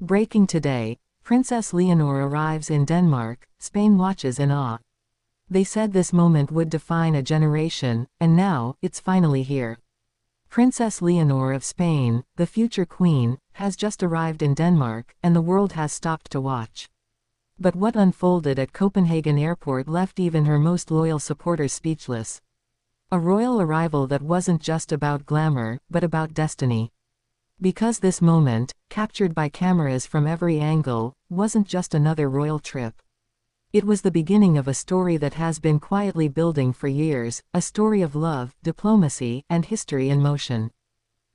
Breaking today, Princess Leonor arrives in Denmark, Spain watches in awe. They said this moment would define a generation, and now, it's finally here. Princess Leonor of Spain, the future queen, has just arrived in Denmark, and the world has stopped to watch. But what unfolded at Copenhagen airport left even her most loyal supporters speechless. A royal arrival that wasn't just about glamour, but about destiny. Because this moment, captured by cameras from every angle, wasn't just another royal trip. It was the beginning of a story that has been quietly building for years, a story of love, diplomacy, and history in motion.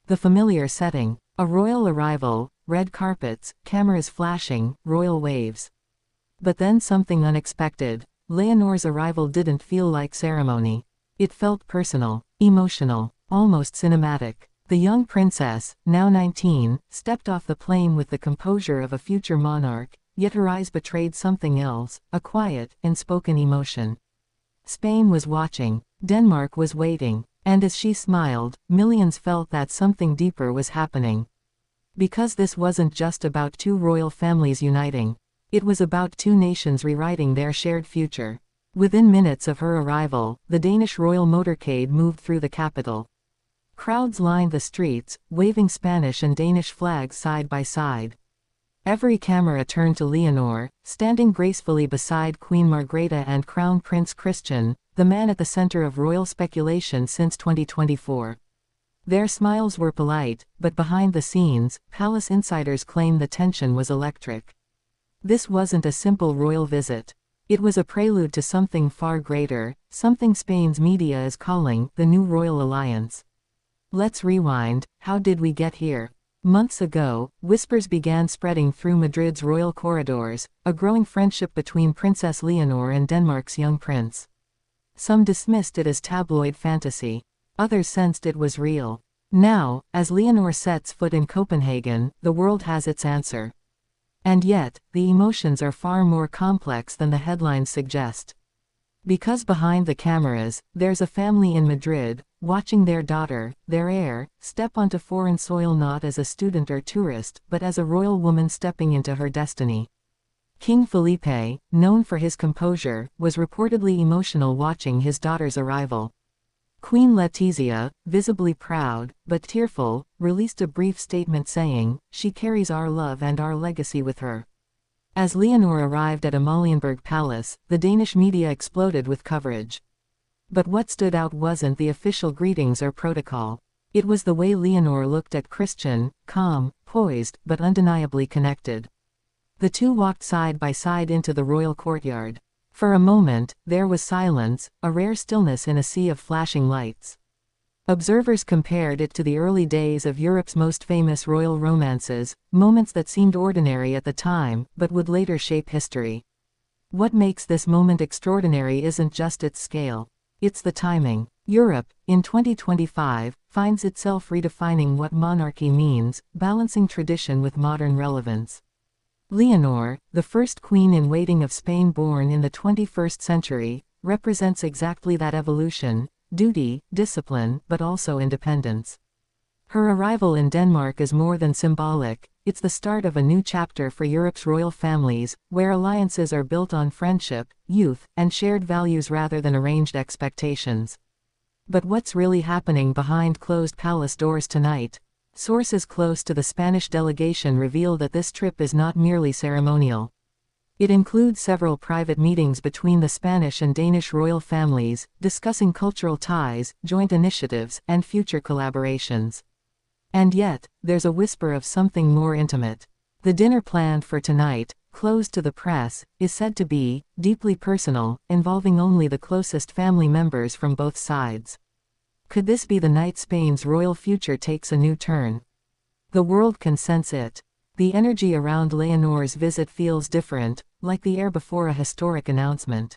The familiar setting. A royal arrival, red carpets, cameras flashing, royal waves. But then something unexpected. Leonor's arrival didn't feel like ceremony. It felt personal, emotional, almost cinematic. The young princess, now 19, stepped off the plane with the composure of a future monarch, yet her eyes betrayed something else, a quiet, unspoken emotion. Spain was watching, Denmark was waiting, and as she smiled, millions felt that something deeper was happening. Because this wasn't just about two royal families uniting. It was about two nations rewriting their shared future. Within minutes of her arrival, the Danish royal motorcade moved through the capital. Crowds lined the streets, waving Spanish and Danish flags side by side. Every camera turned to Leonor, standing gracefully beside Queen Margrethe and Crown Prince Christian, the man at the center of royal speculation since 2024. Their smiles were polite, but behind the scenes, palace insiders claimed the tension was electric. This wasn't a simple royal visit. It was a prelude to something far greater, something Spain's media is calling the New Royal Alliance. Let's rewind. How did we get here? Months ago, whispers began spreading through Madrid's royal corridors, a growing friendship between Princess Leonor and Denmark's young prince. Some dismissed it as tabloid fantasy. Others sensed it was real. Now, as Leonor sets foot in Copenhagen, the world has its answer. And yet, the emotions are far more complex than the headlines suggest. Because behind the cameras, there's a family in Madrid, watching their daughter, their heir, step onto foreign soil not as a student or tourist, but as a royal woman stepping into her destiny. King Felipe, known for his composure, was reportedly emotional watching his daughter's arrival. Queen Letizia, visibly proud, but tearful, released a brief statement saying, "She carries our love and our legacy with her." As Leonor arrived at Amalienborg Palace, the Danish media exploded with coverage. But what stood out wasn't the official greetings or protocol. It was the way Leonor looked at Christian, calm, poised, but undeniably connected. The two walked side by side into the royal courtyard. For a moment, there was silence, a rare stillness in a sea of flashing lights. Observers compared it to the early days of Europe's most famous royal romances, moments that seemed ordinary at the time, but would later shape history. What makes this moment extraordinary isn't just its scale. It's the timing. Europe, in 2025, finds itself redefining what monarchy means, balancing tradition with modern relevance. Leonor, the first queen in waiting of Spain born in the 21st century, represents exactly that evolution: duty, discipline, but also independence. Her arrival in Denmark is more than symbolic. It's the start of a new chapter for Europe's royal families, where alliances are built on friendship, youth, and shared values rather than arranged expectations. But what's really happening behind closed palace doors tonight? Sources close to the Spanish delegation reveal that this trip is not merely ceremonial. It includes several private meetings between the Spanish and Danish royal families, discussing cultural ties, joint initiatives, and future collaborations. And yet, there's a whisper of something more intimate. The dinner planned for tonight, closed to the press, is said to be deeply personal, involving only the closest family members from both sides. Could this be the night Spain's royal future takes a new turn? The world can sense it. The energy around Leonor's visit feels different, like the air before a historic announcement.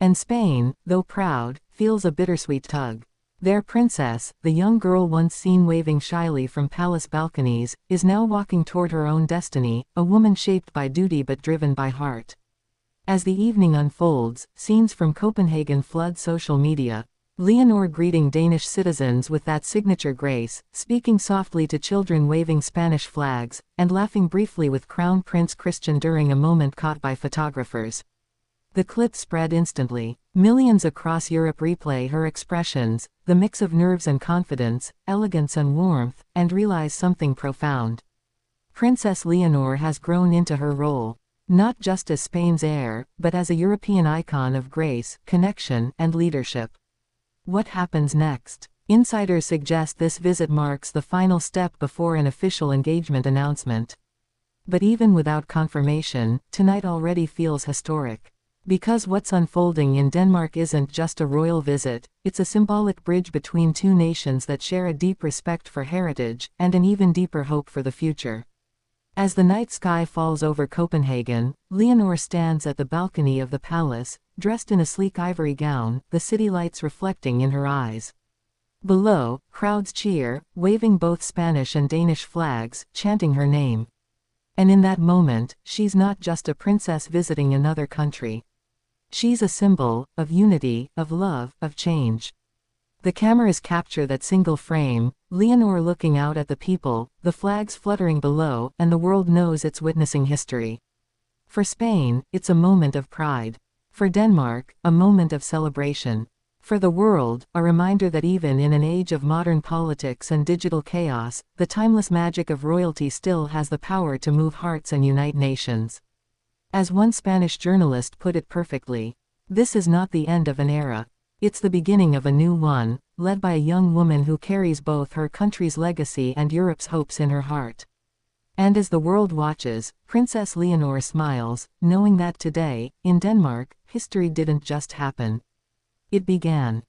And Spain, though proud, feels a bittersweet tug. Their princess, the young girl once seen waving shyly from palace balconies, is now walking toward her own destiny, a woman shaped by duty but driven by heart. As the evening unfolds, scenes from Copenhagen flood social media. Leonor greeting Danish citizens with that signature grace, speaking softly to children waving Spanish flags, and laughing briefly with Crown Prince Christian during a moment caught by photographers. The clip spread instantly. Millions across Europe replay her expressions, the mix of nerves and confidence, elegance and warmth, and realize something profound. Princess Leonor has grown into her role, not just as Spain's heir, but as a European icon of grace, connection, and leadership. What happens next? Insiders suggest this visit marks the final step before an official engagement announcement. But even without confirmation, tonight already feels historic. Because what's unfolding in Denmark isn't just a royal visit, it's a symbolic bridge between two nations that share a deep respect for heritage, and an even deeper hope for the future. As the night sky falls over Copenhagen, Leonor stands at the balcony of the palace, dressed in a sleek ivory gown, the city lights reflecting in her eyes. Below, crowds cheer, waving both Spanish and Danish flags, chanting her name. And in that moment, she's not just a princess visiting another country. She's a symbol of unity, of love, of change. The cameras capture that single frame, Leonor looking out at the people, the flags fluttering below, and the world knows it's witnessing history. For Spain, it's a moment of pride. For Denmark, a moment of celebration. For the world, a reminder that even in an age of modern politics and digital chaos, the timeless magic of royalty still has the power to move hearts and unite nations. As one Spanish journalist put it perfectly, this is not the end of an era. It's the beginning of a new one, led by a young woman who carries both her country's legacy and Europe's hopes in her heart. And as the world watches, Princess Leonor smiles, knowing that today, in Denmark, history didn't just happen. It began.